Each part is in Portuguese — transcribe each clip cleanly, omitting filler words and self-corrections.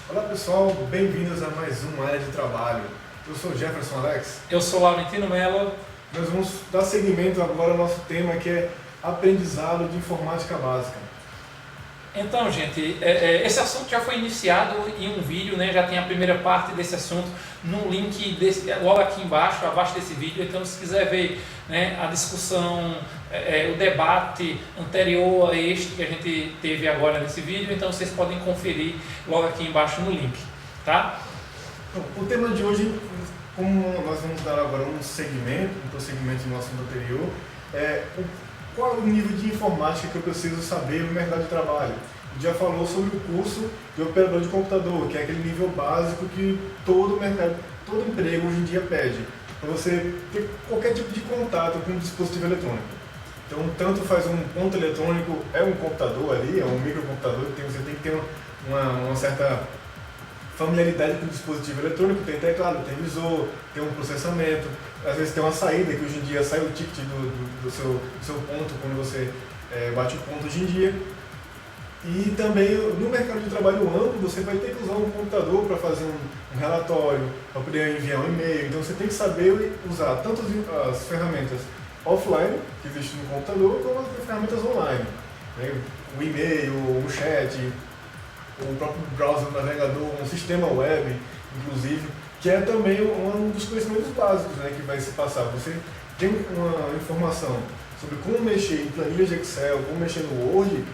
Olá pessoal, bem-vindos a mais uma área de trabalho. Eu sou Jefferson Alex. Eu sou Laurentino Mello. Nós vamos dar seguimento agora ao nosso tema que é aprendizado de informática básica. Então, gente, esse assunto já foi iniciado em um vídeo, né? Já tem a primeira parte desse assunto no link logo aqui embaixo, abaixo desse vídeo. Então, se quiser ver, né, a discussão, o debate anterior a este que a gente teve agora nesse vídeo, então vocês podem conferir logo aqui embaixo no link, tá? Então, o tema de hoje, como nós vamos dar agora um prosseguimento no assunto anterior, qual é o nível de informática que eu preciso saber no mercado de trabalho. A gente já falou sobre o curso de operador de computador, que é aquele nível básico que todo emprego hoje em dia pede, para você ter qualquer tipo de contato com um dispositivo eletrônico. Então, tanto faz um ponto eletrônico, é um computador ali, é um microcomputador, você tem que ter uma certa familiaridade com o dispositivo eletrônico, tem teclado, tem visor, tem um processamento, às vezes tem uma saída, que hoje em dia sai o ticket do seu ponto quando você bate o ponto hoje em dia. E também no mercado de trabalho amplo você vai ter que usar um computador para fazer um relatório, para poder enviar um e-mail, então você tem que saber usar tanto as ferramentas offline, que existem no computador, como as ferramentas online, né? O e-mail, o chat, o próprio browser, o navegador, um sistema web, inclusive, que é também um dos conhecimentos básicos, né, que vai se passar. Você tem uma informação sobre como mexer em planilhas de Excel, como mexer no Word,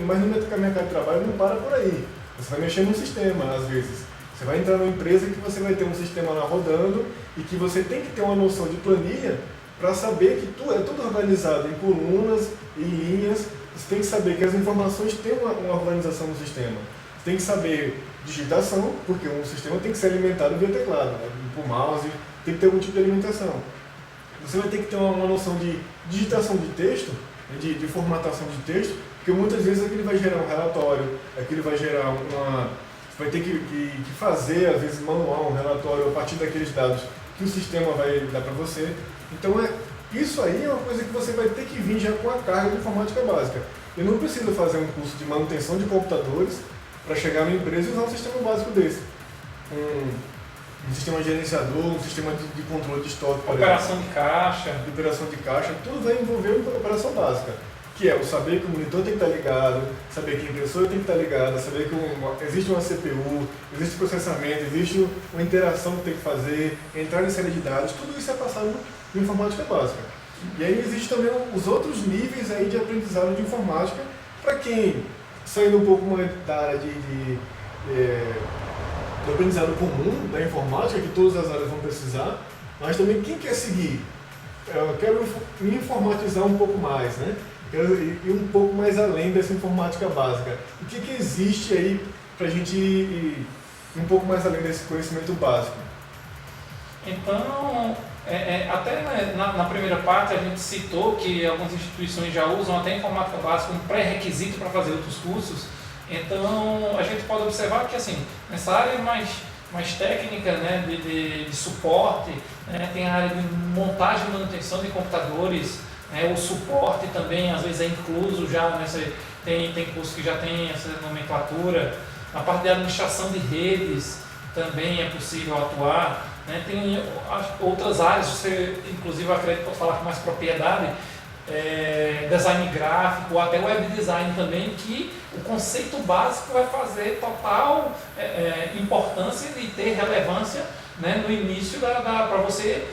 mas no mercado de trabalho não para por aí. Você vai mexer num sistema, às vezes. Você vai entrar numa empresa que você vai ter um sistema lá rodando e que você tem que ter uma noção de planilha para saber que é tudo organizado em colunas e linhas. Você tem que saber que as informações têm uma organização no sistema. Você tem que saber digitação, porque um sistema tem que ser alimentado via teclado, né? Por mouse, tem que ter algum tipo de alimentação. Você vai ter que ter uma noção de digitação de texto, de formatação de texto, porque muitas vezes aquilo vai gerar um relatório, aquilo vai gerar você vai ter que fazer, às vezes, manual, um relatório a partir daqueles dados que o sistema vai dar para você. Então, isso aí é uma coisa que você vai ter que vir já com a carga de informática básica. Eu não preciso fazer um curso de manutenção de computadores para chegar na empresa e usar um sistema básico desse. Um sistema gerenciador, um sistema de controle de estoque, Operação de caixa. Operação de caixa, tudo vai envolver uma operação básica, que é o saber que o monitor tem que estar ligado, saber que a impressora tem que estar ligada, saber que existe uma CPU, existe processamento, existe uma interação que tem que fazer, entrar em série de dados, tudo isso é passado em informática básica. E aí existem também os outros níveis aí de aprendizado de informática, para quem saindo um pouco mais da área do aprendizado comum da informática, que todas as áreas vão precisar, mas também quem quer seguir, eu quero me informatizar um pouco mais, né? Quero ir um pouco mais além dessa informática básica. O que existe aí para a gente ir um pouco mais além desse conhecimento básico? Então, até na primeira parte a gente citou que algumas instituições já usam até a informática básica como pré-requisito para fazer outros cursos. Então, a gente pode observar que, assim, nessa área mais técnica, né, de suporte, né, tem a área de montagem e manutenção de computadores, né, o suporte também, às vezes, é incluso já, tem curso que já tem essa nomenclatura. Na parte de administração de redes também é possível atuar, né, tem outras áreas, você, inclusive, eu acredito, pode falar com mais propriedade, design gráfico, ou até web design também, que o conceito básico vai fazer total importância e ter relevância, né, no início para você,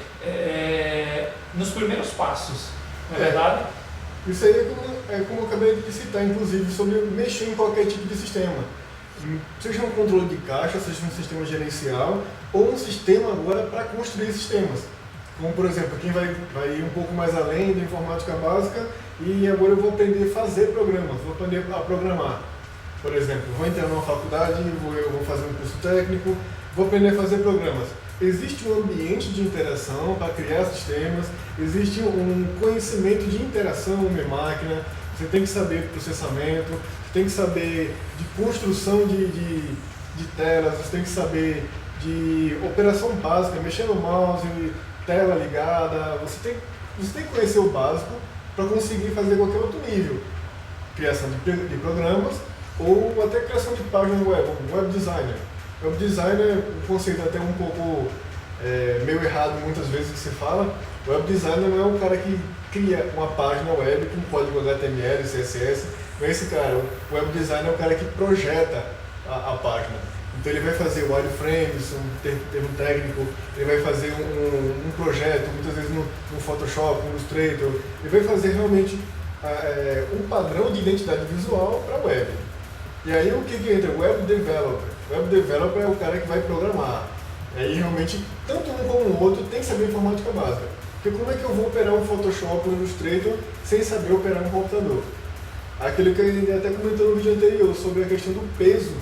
nos primeiros passos, não é verdade? Isso aí como eu acabei de citar, inclusive, sobre mexer em qualquer tipo de sistema. Seja um controle de caixa, seja um sistema gerencial, ou um sistema agora para construir sistemas. Como, por exemplo, quem vai ir um pouco mais além da informática básica e agora eu vou aprender a fazer programas, vou aprender a programar. Por exemplo, vou entrar numa faculdade, eu vou fazer um curso técnico, vou aprender a fazer programas. Existe um ambiente de interação para criar sistemas, existe um conhecimento de interação homem-máquina, você tem que saber de processamento, você tem que saber de construção de telas, você tem que saber de operação básica, mexer no mouse, tela ligada, você tem que conhecer o básico para conseguir fazer qualquer outro nível. Criação de programas ou até criação de páginas web, um web designer. Web design é um conceito até um pouco meio errado muitas vezes que se fala. O web designer não é um cara que cria uma página web com código HTML, CSS, não é esse cara. O web designer é o cara que projeta a página. Então ele vai fazer wireframes, um termo técnico, ele vai fazer um projeto, muitas vezes no Photoshop, no Illustrator, ele vai fazer realmente um padrão de identidade visual para a web. E aí o que entra? Web Developer. Web Developer é o cara que vai programar. E realmente, tanto um como o outro tem que saber informática básica. Porque como é que eu vou operar um Photoshop ou um Illustrator sem saber operar um computador? Aquilo que a gente até comentou no vídeo anterior, sobre a questão do peso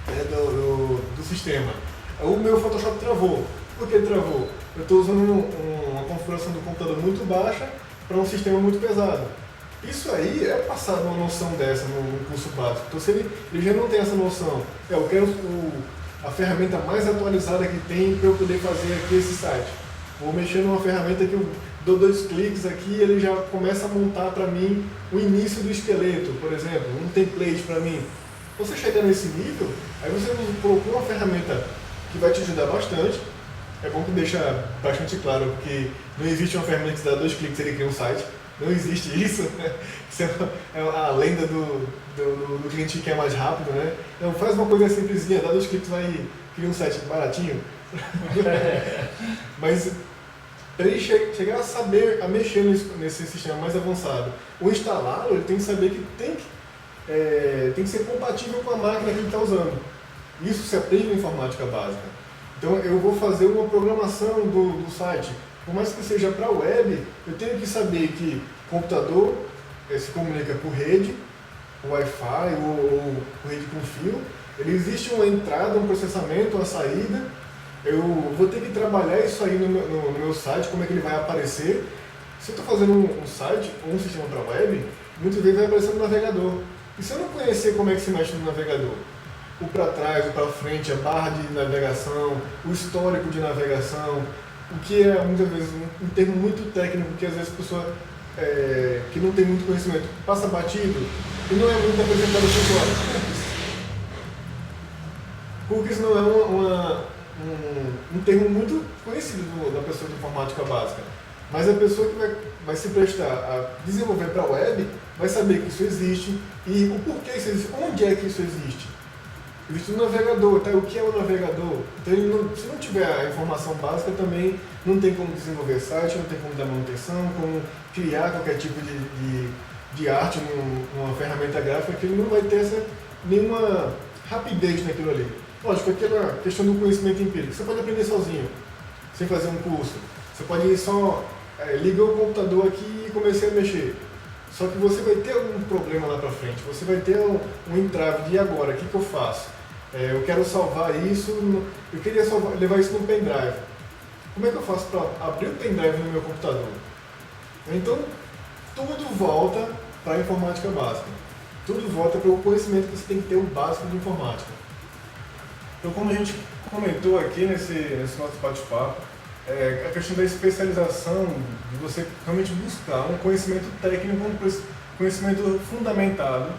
do sistema. O meu Photoshop travou. Por que travou? Eu estou usando uma configuração do computador muito baixa para um sistema muito pesado. Isso aí é passado uma noção dessa no curso básico. Então, se ele já não tem essa noção, eu quero a ferramenta mais atualizada que tem para eu poder fazer aqui esse site. Vou mexer numa ferramenta que eu dou 2 cliques aqui e ele já começa a montar para mim o início do esqueleto, por exemplo, um template para mim. Você chegar nesse nível, aí você colocou uma ferramenta que vai te ajudar bastante. É bom que deixa bastante claro que não existe uma ferramenta que você dá 2 cliques e ele cria um site. Não existe isso, né? Isso é a lenda do cliente que quer mais rápido, né? Então faz uma coisa simplesinha, dá 2 cliques e cria um site baratinho. Mas para ele chegar a saber, a mexer nesse sistema mais avançado, ou instalá-lo, ele tem que saber que tem que ser compatível com a máquina que ele está usando. Isso se aprende na informática básica. Então eu vou fazer uma programação do site. Por mais que seja para web, eu tenho que saber que o computador se comunica por rede, Wi-Fi ou por rede com fio. Ele existe uma entrada, um processamento, uma saída. Eu vou ter que trabalhar isso aí no meu site, como é que ele vai aparecer. Se eu estou fazendo um site ou um sistema para web, muitas vezes vai aparecer no navegador. E se eu não conhecer como é que se mexe no navegador? O para trás, o para frente, a barra de navegação, o histórico de navegação, o que é muitas vezes um termo muito técnico que às vezes a pessoa que não tem muito conhecimento passa batido e não é muito apresentado aos usuários. Porque isso não é um termo muito conhecido da pessoa de informática básica. Mas a pessoa que vai se prestar a desenvolver para a web vai saber que isso existe e o porquê isso existe, onde é que isso existe. Existe no navegador, tá? O que é o navegador? Então, se não tiver a informação básica, também não tem como desenvolver site, não tem como dar manutenção, como criar qualquer tipo de arte numa ferramenta gráfica, que ele não vai ter nenhuma rapidez naquilo ali. Lógico, aquela questão do conhecimento empírico. Você pode aprender sozinho, sem fazer um curso. Você pode só ligar o computador aqui e começar a mexer. Só que você vai ter algum problema lá para frente, você vai ter um entrave de agora, o que eu faço? Eu quero salvar isso, eu queria levar isso no pendrive. Como é que eu faço para abrir o pendrive no meu computador? Então, tudo volta para a informática básica. Tudo volta para o conhecimento que você tem que ter o básico de informática. Então, como a gente comentou aqui nesse nosso bate-papo, a questão da especialização, de você realmente buscar um conhecimento técnico, um conhecimento fundamentado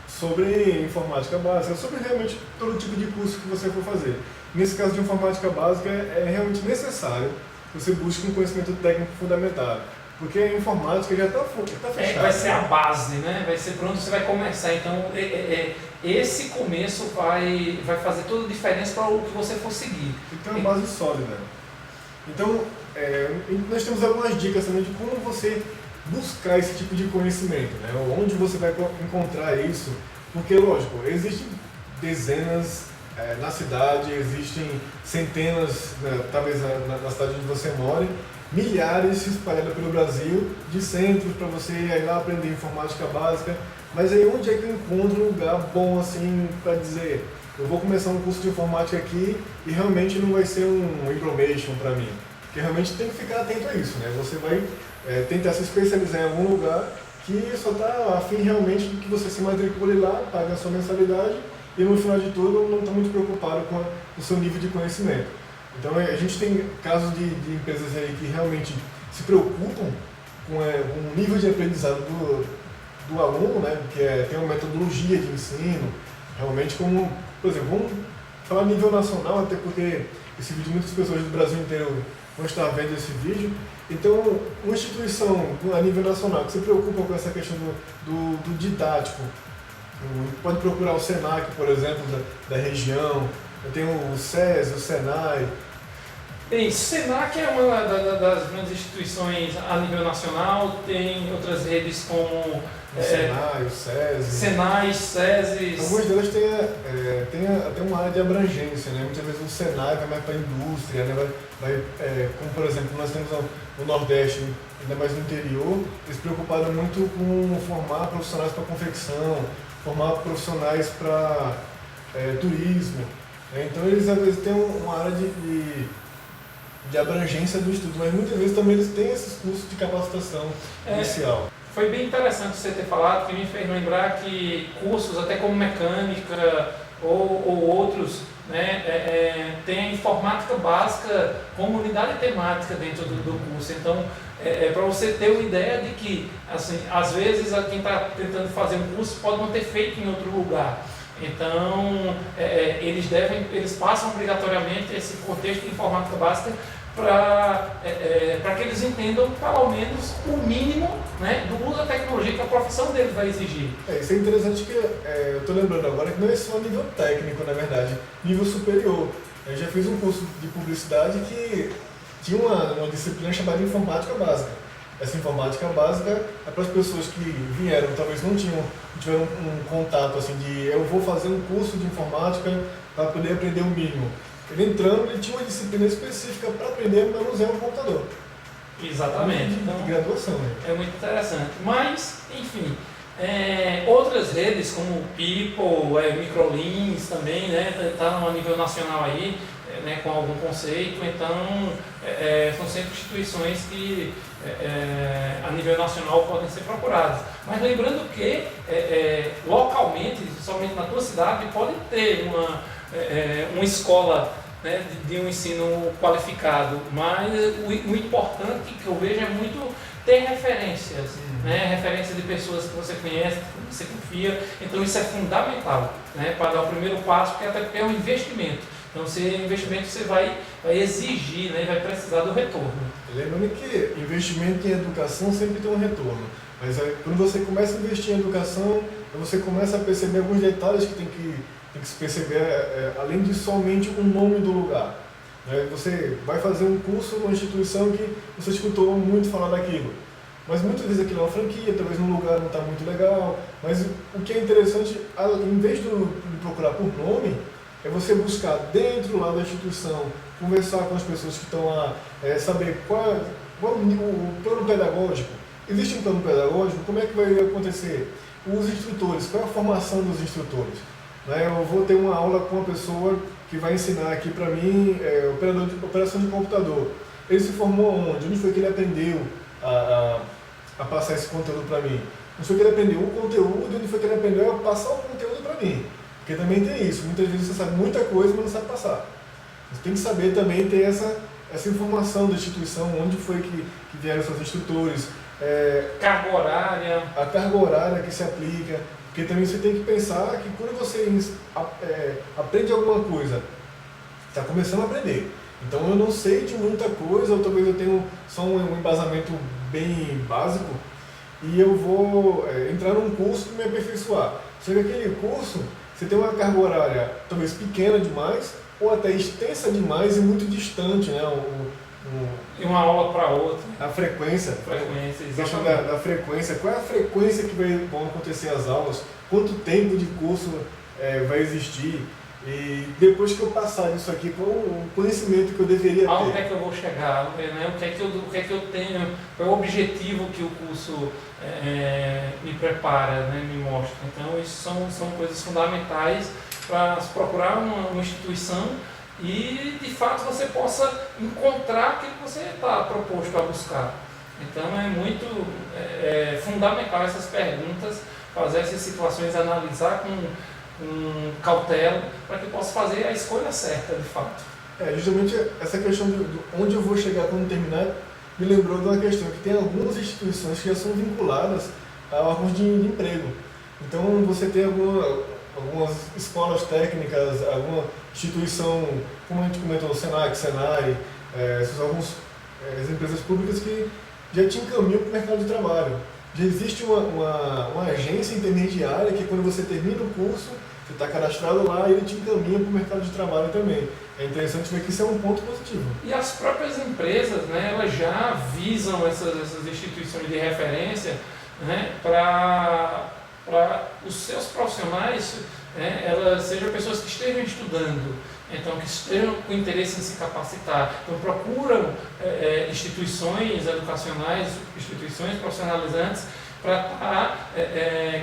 sobre informática básica, sobre realmente todo tipo de curso que você for fazer. Nesse caso de informática básica, é realmente necessário que você busque um conhecimento técnico fundamentado, porque a informática já está fechada. Vai ser a base, né? Vai ser por onde você vai começar. Então, esse começo vai fazer toda a diferença para o que você for seguir. Então, é uma base sólida. Então, nós temos algumas dicas também de como você buscar esse tipo de conhecimento, né? Onde você vai encontrar isso, porque, lógico, existem dezenas na cidade, existem centenas, né, talvez na cidade onde você mora, milhares espalhados pelo Brasil, de centros para você ir lá aprender informática básica, mas aí onde é que eu encontro um lugar bom assim para dizer, eu vou começar um curso de informática aqui e realmente não vai ser um information para mim, porque realmente tem que ficar atento a isso, né? Você vai tentar se especializar em algum lugar que só está afim realmente de que você se matricule lá, pague a sua mensalidade e no final de tudo não está muito preocupado com o seu nível de conhecimento. Então a gente tem casos de empresas aí que realmente se preocupam com o nível de aprendizado do aluno, né? Que tem uma metodologia de ensino, realmente como, por exemplo, vamos falar a nível nacional, até porque esse vídeo muitas pessoas do Brasil inteiro vão estar vendo esse vídeo. Então, uma instituição a nível nacional que se preocupa com essa questão do didático, pode procurar o SENAC, por exemplo, da região, tem o SES, o SENAI. Bem, o SENAC é uma das grandes instituições a nível nacional, tem outras redes como O SENAI, o SESI. SENAI, SESI. Algumas delas têm até uma área de abrangência, né? Muitas vezes o SENAI vai mais para a indústria, né? Como por exemplo, nós temos no Nordeste, ainda mais no interior, eles se preocuparam muito com formar profissionais para confecção, formar profissionais para turismo. Né? Então eles às vezes têm uma área de abrangência do estudo, mas muitas vezes também eles têm esses cursos de capacitação inicial. Foi bem interessante você ter falado, que me fez lembrar que cursos até como mecânica ou outros, né, tem a informática básica como unidade temática dentro do curso. Então, para você ter uma ideia de que, assim, às vezes quem está tentando fazer um curso pode não ter feito em outro lugar. Então, eles passam obrigatoriamente esse contexto de informática básica para que eles entendam, pelo menos, o mínimo, né, do uso da tecnologia que a profissão deles vai exigir. Isso é interessante que eu estou lembrando agora que não é só nível técnico, na verdade, nível superior. Eu já fiz um curso de publicidade que tinha uma disciplina chamada informática básica. Essa informática básica é para as pessoas que vieram, talvez não tiveram um contato assim de eu vou fazer um curso de informática para poder aprender o mínimo. Ele entrando, ele tinha uma disciplina específica para aprender a manusear um computador. Exatamente. De graduação. Né? É muito interessante. Mas, enfim, outras redes como o People, Microlins também, né, tá a nível nacional aí, né, com algum conceito. Então, são sempre instituições que a nível nacional podem ser procuradas. Mas lembrando que localmente, somente na tua cidade, pode ter uma escola, né, de um ensino qualificado, mas o importante que eu vejo é muito ter referências, né, referências de pessoas que você conhece, que você confia. Então isso é fundamental, né, para dar o primeiro passo, porque é um investimento. Então, se é investimento, você vai exigir, né, vai precisar do retorno. Lembrando que investimento em educação sempre tem um retorno. Mas quando você começa a investir em educação, você começa a perceber alguns detalhes que tem que se perceber, além de somente o nome do lugar. Você vai fazer um curso numa instituição que você escutou muito falar daquilo. Mas muitas vezes aquilo é uma franquia, talvez num lugar não está muito legal. Mas o que é interessante, em vez de procurar por nome, é você buscar dentro lá da instituição, conversar com as pessoas que estão lá, saber qual o plano pedagógico. Existe um plano pedagógico? Como é que vai acontecer? Os instrutores, qual é a formação dos instrutores? Eu vou ter uma aula com uma pessoa que vai ensinar aqui para mim operação de computador. Ele se formou onde? Onde foi que ele aprendeu a passar esse conteúdo para mim? Onde foi que ele aprendeu o conteúdo? Onde foi que ele aprendeu a passar o conteúdo para mim? Porque também tem isso, muitas vezes você sabe muita coisa, mas não sabe passar. Você tem que saber também ter essa informação da instituição, onde foi que vieram seus instrutores. Carga horária. A carga horária que se aplica, porque também você tem que pensar que quando você aprende alguma coisa, está começando a aprender. Então eu não sei de muita coisa, ou talvez eu tenha só um embasamento bem básico, e eu vou entrar num curso para me aperfeiçoar. Só que aquele curso, você tem uma carga horária talvez pequena demais, ou até extensa demais e muito distante, né? De uma aula para outra. A frequência. Exatamente. A questão da frequência. Qual é a frequência que vão acontecer as aulas? Quanto tempo de curso vai existir? E depois que eu passar isso aqui, qual o conhecimento que eu deveria ter? Onde é que eu vou chegar? Né? O que é que eu tenho? Qual é o objetivo que o curso me prepara, né? Me mostra? Então, isso são coisas fundamentais para se procurar uma instituição e, de fato, você possa encontrar aquilo que você está proposto a buscar. Então, é muito fundamental essas perguntas, fazer essas situações, analisar com cautela, para que eu possa fazer a escolha certa, de fato. Justamente essa questão de onde eu vou chegar quando terminar, me lembrou de uma questão que tem algumas instituições que já são vinculadas a órgãos de emprego. Então, você tem algumas escolas técnicas, alguma instituição, como a gente comentou, Senac, Senai, as empresas públicas que já te encaminham para o mercado de trabalho. Já existe uma agência intermediária que quando você termina o curso, você está cadastrado lá e ele te encaminha para o mercado de trabalho também. É interessante ver que isso é um ponto positivo. E as próprias empresas, né, elas já visam essas instituições de referência, né, para os seus profissionais, né, elas sejam pessoas que estejam estudando, então que estejam com interesse em se capacitar. Então procuram instituições educacionais, instituições profissionalizantes para estar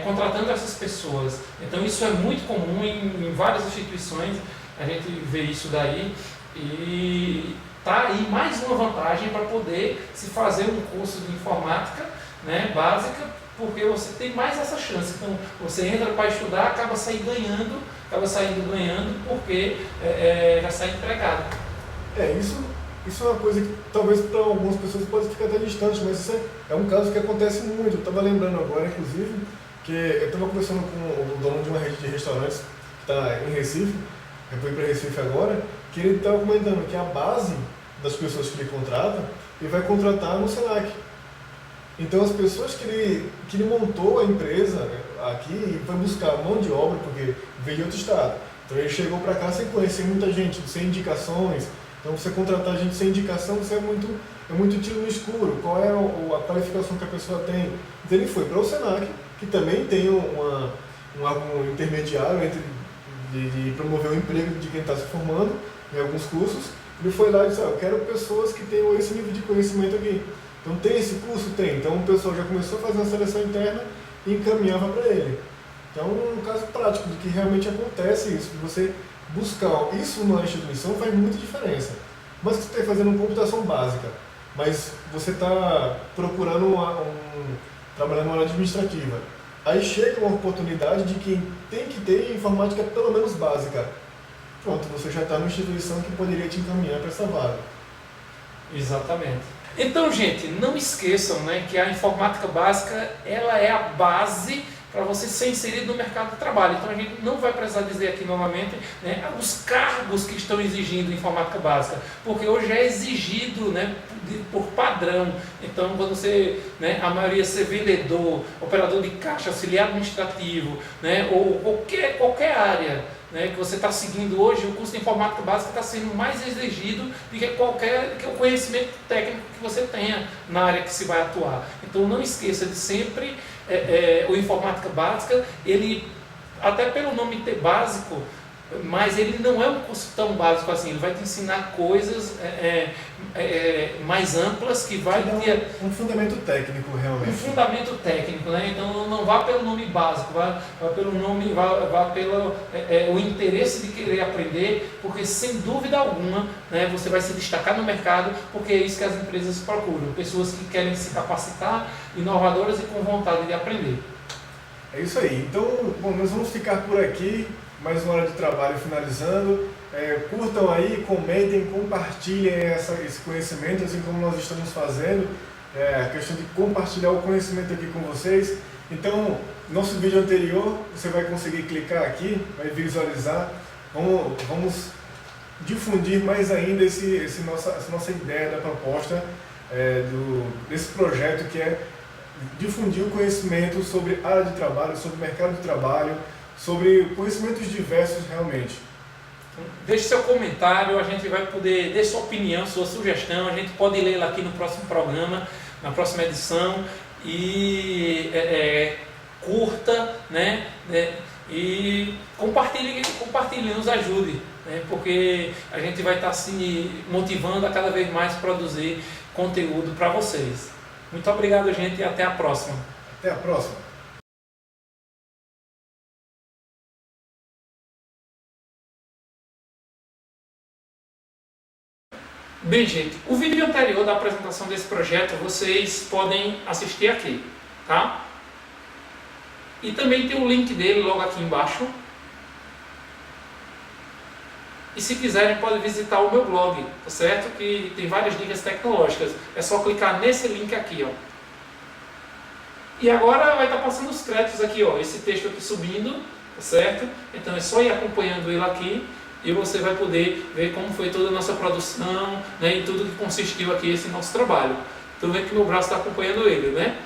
contratando essas pessoas. Então isso é muito comum em várias instituições, a gente vê isso daí e tá aí mais uma vantagem para poder se fazer um curso de informática, né, básica, porque você tem mais essa chance. Então você entra para estudar, acaba saindo ganhando porque já sai empregado. Isso é uma coisa que talvez para algumas pessoas pode ficar até distante, mas isso é um caso que acontece muito. Eu estava lembrando agora, inclusive, que eu estava conversando com o dono de uma rede de restaurantes que está em Recife, eu fui para Recife agora, que ele estava comentando que a base das pessoas que ele contrata, ele vai contratar no Senac. Então as pessoas que ele montou a empresa aqui e foi buscar mão de obra, porque veio de outro estado. Então ele chegou para cá sem conhecer muita gente, sem indicações. Então você contratar gente sem indicação, você é muito tiro no escuro. Qual é a qualificação que a pessoa tem? Então ele foi para o Senac, que também tem um intermediário entre de promover o emprego de quem está se formando em alguns cursos. Ele foi lá e disse, eu quero pessoas que tenham esse nível de conhecimento aqui. Então tem esse curso? Tem. Então o pessoal já começou a fazer uma seleção interna e encaminhava para ele. Então é um caso prático de que realmente acontece isso, de você buscar isso numa instituição faz muita diferença. Mas que você está fazendo uma computação básica, mas você está procurando trabalhar numa área administrativa. Aí chega uma oportunidade de quem tem que ter informática pelo menos básica. Pronto, você já está numa instituição que poderia te encaminhar para essa vaga. Exatamente. Então, gente, não esqueçam, né, que a informática básica ela é a base para você ser inserido no mercado de trabalho. Então a gente não vai precisar dizer aqui novamente, né, os cargos que estão exigindo informática básica, porque hoje é exigido, né, por padrão. Então quando você, né, a maioria ser vendedor, operador de caixa, auxiliar administrativo, né, ou qualquer área, né, que você está seguindo hoje, o curso de informática básica está sendo mais exigido do que o conhecimento técnico que você tenha na área que se vai atuar. Então não esqueça de sempre o informática básica, ele, até pelo nome ter básico, mas ele não é um curso tão básico assim, ele vai te ensinar coisas mais amplas que vai ter um fundamento técnico realmente. Um fundamento técnico, né? Então não vá pelo nome básico, vá pelo nome, vá pelo o interesse de querer aprender, porque sem dúvida alguma, né, você vai se destacar no mercado, porque é isso que as empresas procuram, pessoas que querem se capacitar, inovadoras e com vontade de aprender. É isso aí. Então, bom, nós vamos ficar por aqui. Mais uma hora de trabalho finalizando. Curtam aí, comentem, compartilhem esse conhecimento, assim como nós estamos fazendo. A questão de compartilhar o conhecimento aqui com vocês. Então, nosso vídeo anterior, você vai conseguir clicar aqui, vai visualizar. Vamos difundir mais ainda essa nossa ideia da proposta desse projeto, que é difundir o conhecimento sobre área de trabalho, sobre mercado de trabalho, sobre conhecimentos diversos realmente. Deixe seu comentário, a gente vai poder dar sua opinião, sua sugestão, a gente pode lê-la aqui no próximo programa, na próxima edição, e curta, né, e compartilhe, nos ajude, né, porque a gente vai estar se motivando a cada vez mais produzir conteúdo para vocês. Muito obrigado, gente, e até a próxima. Até a próxima. Bem, gente, o vídeo anterior da apresentação desse projeto vocês podem assistir aqui, tá? E também tem o link dele logo aqui embaixo. E se quiserem podem visitar o meu blog, tá certo? Que tem várias dicas tecnológicas. É só clicar nesse link aqui, ó. E agora vai estar passando os créditos aqui, ó. Esse texto aqui subindo, certo? Então é só ir acompanhando ele aqui e você vai poder ver como foi toda a nossa produção, né, e tudo que consistiu aqui esse nosso trabalho. Estou vendo que meu braço está acompanhando ele, né?